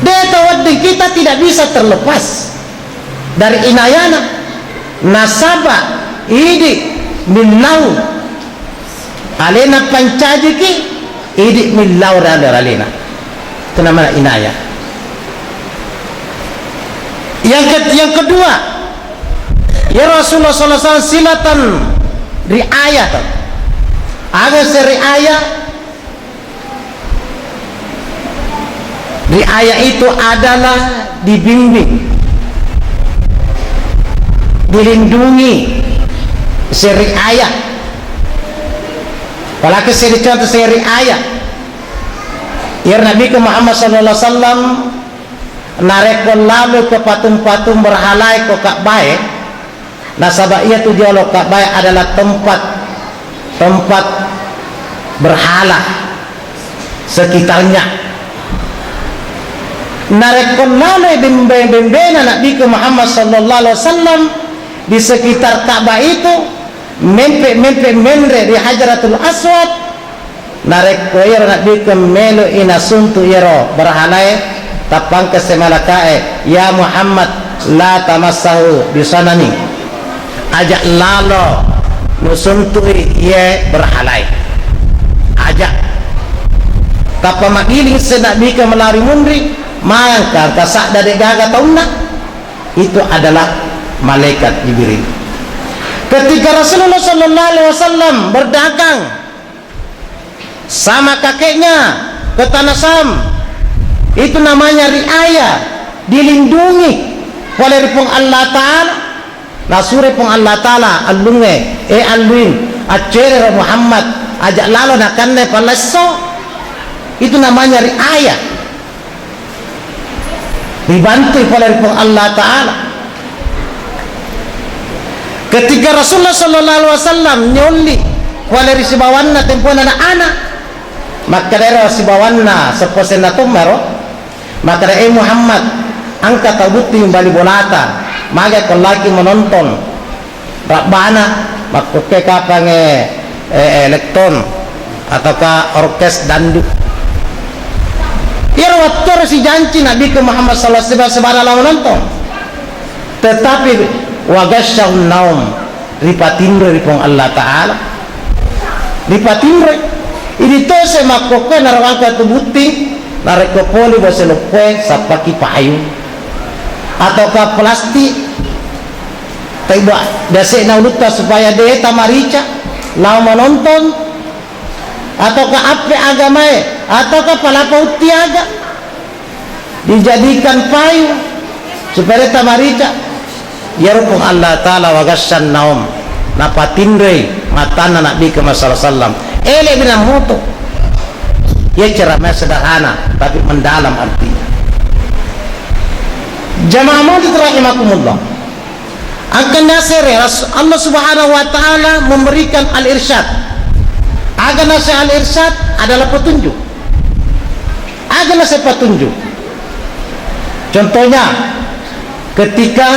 Detawading kita tidak bisa terlepas dari inayana nasaba idi millau alena pancajiki idi millau alena. Itu namanya inayah. Yang kedua, ya Rasulullah SAW silatan riayah. Ada seriayah. Riayah itu adalah dibimbing, dilindungi, seriayah. Apalagi seri contoh seriayah. Ya Nabi Muhammad sallallahu alaihi wasallam narekon lalu ke patung-patung berhalai ke Ka'bah. Nasabah ia tu dialog Ka'bah adalah tempat berhala sekitarnya. Narekon lalu bimbing-bimbing Nabi Muhammad sallallahu alaihi wasallam di sekitar Ka'bah itu mimpi menre di Hajaratul Aswad. Narek koyer Nabi melo ina suntu yero berhalai tapang kesemalakae ya Muhammad la tamassahu bisanani ajak lalo nusuntui ye berhalai ajak tapa magiling senabi ke melari mundri maka kasak dari gaga tauna itu adalah malaikat Jibril. Ketika Rasulullah sallallahu alaihi wasallam berdagang sama kakeknya ke tanah Sam, itu namanya riayah, dilindungi oleh ripung Allah Ta'ala. Nasure pung Allah Ta'ala alunge aluin acere Muhammad ajak lalo nakanne palaso, itu namanya riayah, dibantu oleh ripung Allah Ta'ala. Ketika Rasulullah sallallahu alaihi wasallam nyoli oleh risibawanna tempuan anak-anak, maka dari risibawanna seposen natumero, maka dari Muhammad angkat tabuti bali bolata, maka kalau lagi menonton rabana maka kapang elektron ataukah orkes dandut. Ia waktu si janji Nabi Muhammad sallallahu alaihi wasallam menonton, tetapi wagasyahun naum ripatindre ripong Allah Ta'ala ripatindre ini to se makoke narawangka tubuti narekopoli baselokwe sapaki pahayu ataukah plastik tiba dasi nauluta supaya dia tamarica lau menonton ataukah ape agamae ataukah palapa utiaga dijadikan payu supaya tamarica ya rupung Allah Ta'ala wagassan naum napatindre matana Nabi Muhammad sallallahu alaihi wasallam bina moto ya ceramah sederhana tapi mendalam artinya. Jamaah maulid rahimakumullah, akan nasir Allah Subhanahu wa Ta'ala memberikan al-irsyad. Agar nasir al-irsyad adalah petunjuk, agar nasir petunjuk. Contohnya ketika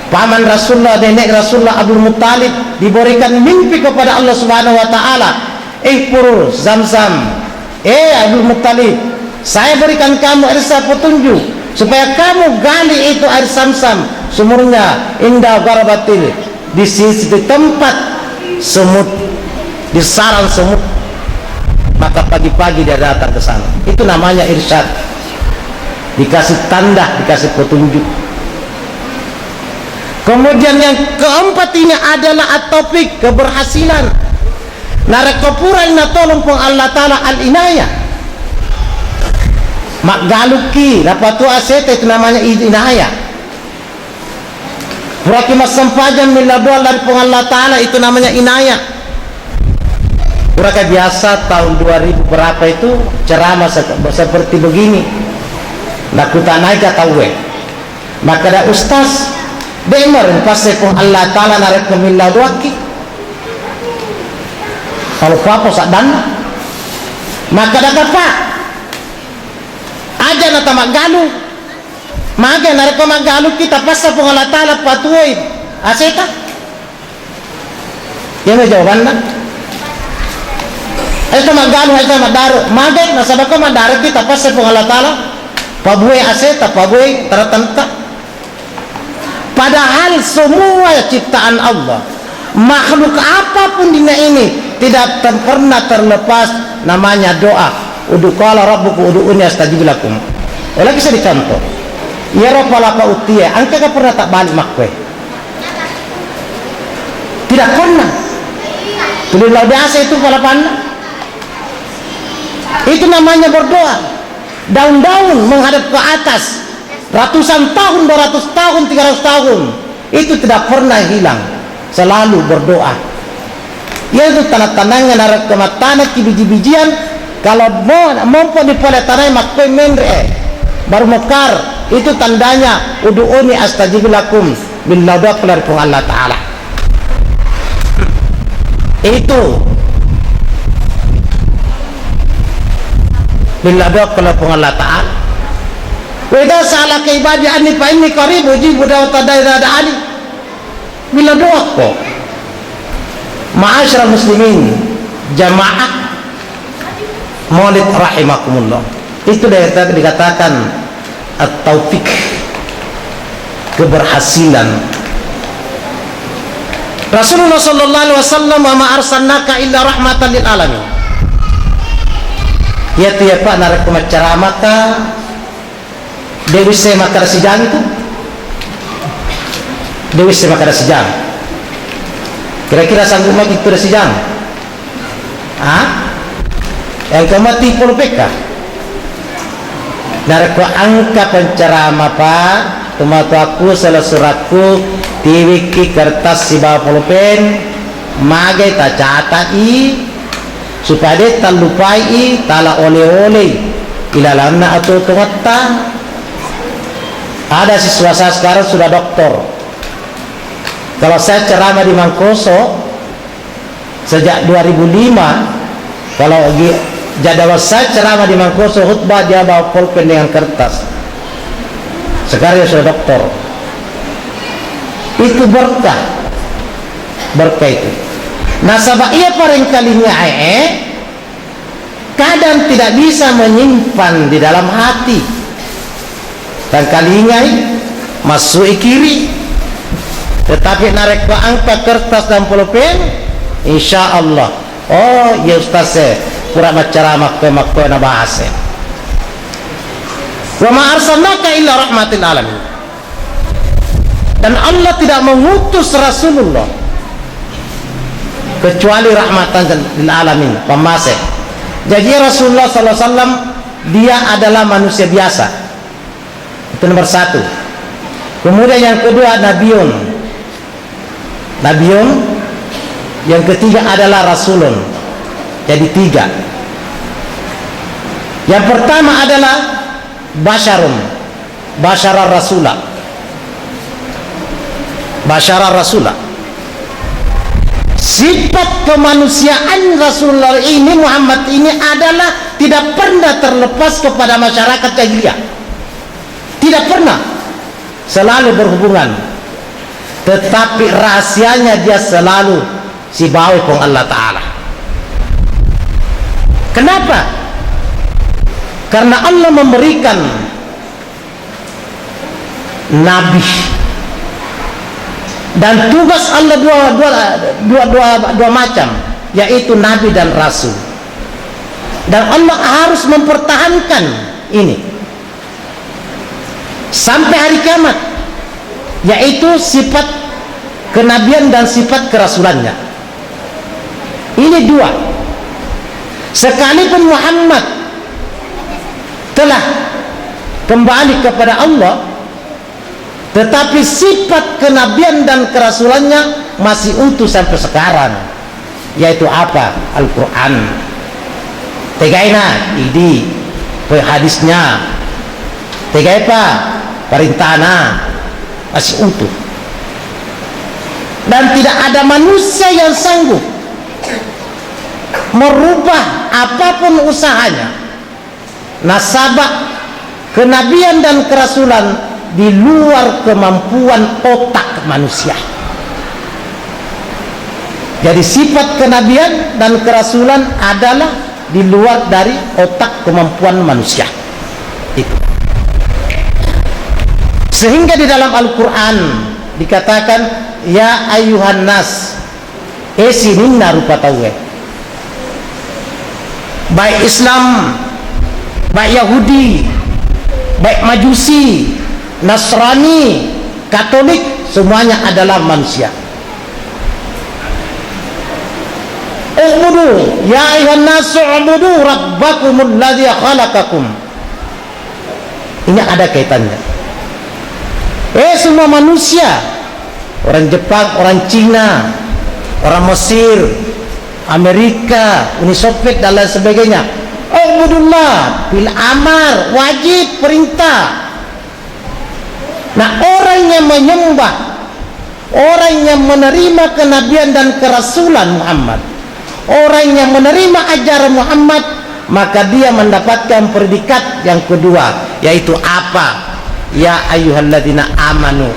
paman Rasulullah, nenek Rasulullah Abdul Muttalib diberikan mimpi kepada Allah Subhanahu wa Ta'ala, pur Zam-Zam, Abdul Muttalib, saya berikan kamu air petunjuk supaya kamu gali itu air Zam-Zam, sumurnya indah garabatil, di sisi di tempat semut, di sarang semut, maka pagi-pagi dia datang ke sana. Itu namanya irsyad, dikasih tanda, dikasih petunjuk. Kemudian yang keempat ini adalah at-taufik, keberhasilan. Narakapura ina tolong pong Allah Ta'ala al-inayah. Makgaluki, napatu asete, itu namanya inayah. Puraki masampajan miladua dari pong Allah Ta'ala, itu namanya inayah. Puraka biasa tahun 2000 berapa itu ceramah seperti begini. Nakuta naik tahu. Maka ada ustaz dengar pasti pun Allah Ta'ala narik kemila doaki kalau apa sadan maka dapat pak aja nata magalu maka narik magalu kita pasti pun Allah Ta'ala patuai aseta yang jawabannya itu magalu itu madaru maka nasabako madaru kita pasti pun Allah Ta'ala pabuai aseta, pabuai tertentu. Padahal semua ciptaan Allah, makhluk apapun dunia ini tidak pernah terlepas namanya doa. Ud'uqala rabbukum ud'uni astajib lakum. Lagi bisa dicontoh. Ya Rabbal apa utia, angka gak pernah tak balik makwe. Tidak pernah. Tulilah biasa itu pala panah. Itu namanya berdoa. Daun-daun menghadap ke atas, ratusan tahun, 200 tahun, 300 tahun, itu tidak pernah hilang, selalu berdoa. Yaitu tanah-tanahnya narak kematana kibiji-bijian, kalau mau dipoleh tanah makwe menre baru mekar, itu tandanya ud'uni astajib lakum, bila doa kelar pun Allah Ta'ala. Itu bila doa kelar pun Allah Ta'ala. Weda salah ke ibadi ani fa inni qarib ujibu da'wata da'i da'ani. Bila doa kok ma'asyiral muslimin jamaah Maulid rahimakumullah, itu dikatakan at-taufiq, keberhasilan. Rasulullah sallallahu alaihi wasallam wa ma arsalnaka illa rahmatan lil alamin. Ya tiap narik pemacara maka Dewi saya makan sejang itu, Dewi saya makan sejang. Kira-kira sanggup lagi itu sejang? Yang kemati puluh PK. Narko angka penceramah pak, kematu aku salah suratku, tiwiki kertas si bawah pulpen, magai tak catai, supaya dia tak lupai, tak oleh-oleh, ilalamna atau tungata. Ada siswa saya sekarang sudah doktor. Kalau saya ceramah di Mangkoso sejak 2005, kalau jadwal saya ceramah di Mangkoso khutbah dia bawa pulpen dengan kertas. Sekarang dia sudah doktor. Itu berkah itu. Nah sabab ia paling kalinya kadang tidak bisa menyimpan di dalam hati, dan kalinya masuk kiri, tetapi narik ke angka kertas dan pulpen, insya Allah. Oh ya Ustaz, pura macara makwe na bahasa. Wa ma arsalnaka illa rahmatil alamin. Dan Allah tidak mengutus Rasulullah kecuali rahmatan lil alamin, pemasih. Jadi Rasulullah sallallahu alaihi wasallam dia adalah manusia biasa. Itu nomor satu. Kemudian yang kedua nabiun. Yang ketiga adalah rasulun. Jadi tiga. Yang pertama adalah basyarun, basyara rasulah. Sifat kemanusiaan Rasulullah ini, Muhammad ini adalah tidak pernah terlepas kepada masyarakat jahiliyah. Tidak pernah, selalu berhubungan. Tetapi rahasianya dia selalu si bawa pun Allah Ta'ala. Kenapa? Karena Allah memberikan nabi, dan tugas Allah dua macam, yaitu nabi dan rasul. Dan Allah harus mempertahankan ini sampai hari kiamat, yaitu sifat kenabian dan sifat kerasulannya. Ini dua. Sekalipun Muhammad telah kembali kepada Allah, tetapi sifat kenabian dan kerasulannya masih utuh sampai sekarang, yaitu apa? Al-Quran. Tegaina idi hadisnya, tegai apa? Perintahna masih utuh. Dan tidak ada manusia yang sanggup merubah apapun usahanya nasabah kenabian dan kerasulan di luar kemampuan otak manusia. Jadi sifat kenabian dan kerasulan adalah di luar dari otak kemampuan manusia. Itu. Sehingga di dalam Al-Quran dikatakan ya ayuhan nas, sininna rupa tawe, baik Islam, baik Yahudi, baik Majusi, Nasrani, Katolik, semuanya adalah manusia. U'budu ya ayuhan nas, u'budu rabbakumul ladzi khalaqakum. Ini ada kaitannya. Semua manusia, orang Jepang, orang Cina, orang Mesir, Amerika, Uni Soviet dan lain sebagainya, ubudullah bil amar, wajib, perintah. Nah, orang yang menyembah, orang yang menerima kenabian dan kerasulan Muhammad, orang yang menerima ajaran Muhammad, maka dia mendapatkan predikat yang kedua, yaitu apa? Ya ayyuhalladzina amanu.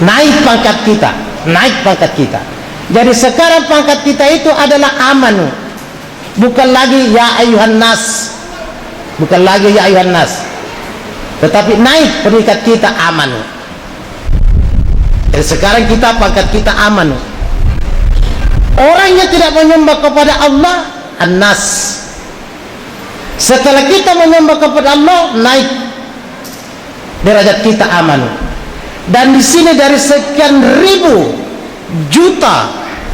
Naik pangkat kita, naik pangkat kita. Jadi sekarang pangkat kita itu adalah amanu, bukan lagi ya ayyuhan nas, bukan lagi ya ayyuhan nas, tetapi naik predikat kita amanu. Jadi sekarang kita pangkat kita amanu. Orang yang tidak menyembah kepada Allah, an-nas. Setelah kita menyembah kepada Allah, naik derajat kita amanu. Dan di sini dari sekian ribu juta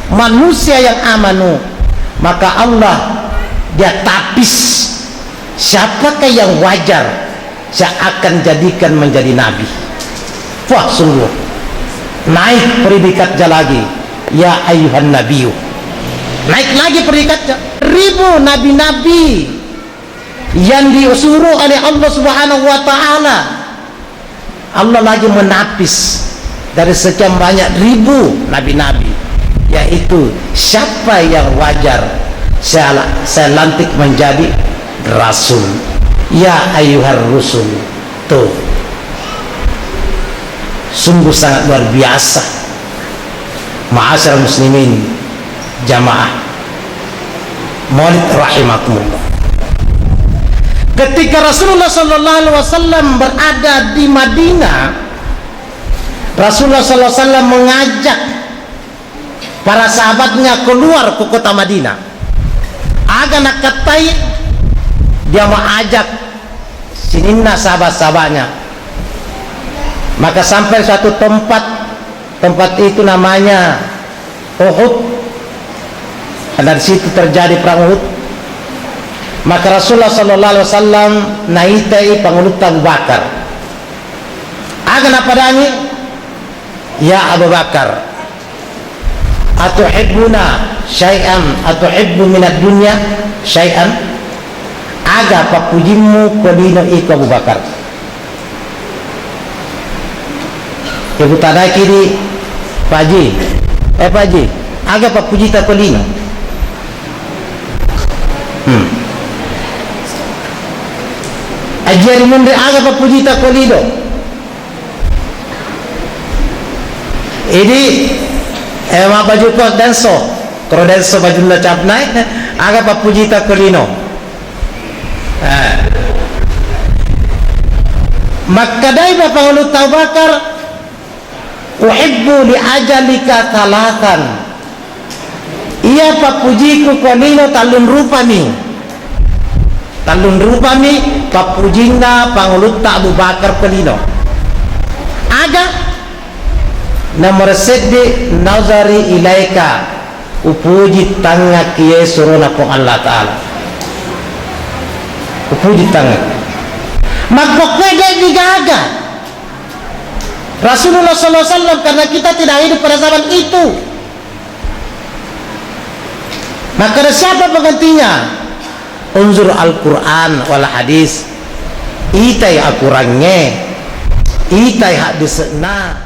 manusia yang amanu, maka Allah dia tapis siapakah yang wajar saya akan jadikan menjadi nabi. Wah, sungguh naik predikatnya lagi, ya ayyuhan nabiyyu. Naik lagi predikatnya, ribu nabi-nabi yang disuruh oleh Allah Subhanahu wa ta'ala. Allah lagi menapis dari sekian banyak ribu nabi-nabi, yaitu siapa yang wajar saya lantik menjadi rasul. Ya ayyuhar rusul. Tuh, sungguh sangat luar biasa. Ma'asyiral muslimin jamaah Maulid rahimakumullah. Ketika Rasulullah sallallahu alaihi wasallam berada di Madinah, Rasulullah sallallahu alaihi wasallam mengajak para sahabatnya keluar ke kota Madinah. Agar nak katai dia mengajak sininna sahabat-sahabatnya. Maka sampai suatu tempat itu namanya Uhud. Dan dari situ terjadi perang Uhud. Maka Rasulullah sallallahu alaihi wasallam naitai pangulut Abu Bakar. Agana padani, ya Abu Bakar, atuhibbuna syai'an, atuhibbu minad dunya syai'an? Aga papujimu kodino iku Abu Bakar. Ibu tanah kiri Paji, Paji, aga papuji ta kodino. Ajari munde aga papujita kolido. Ini ma baju kos denso, kalau denso baju la cap naik, aga papujita kolino. Maka dai bapak ulut Abu Bakar, uhibbu li ajalika talatan. Ia papujiku kolino talun rupami. Talun rupami papujinga pangulutta Abu Bakar pelino. Aga nomor sedde nazari ilaika, upuji tanga kiye suruna ko Allah Ta'ala. Upuji tanga. Magpokwe dia digaga. Rasulullah SAW, karena kita tidak hidup pada zaman itu. Maka siapa penggantinya? Unzur Al-Quran wal hadis. Itai akurangnya, itai hadis na.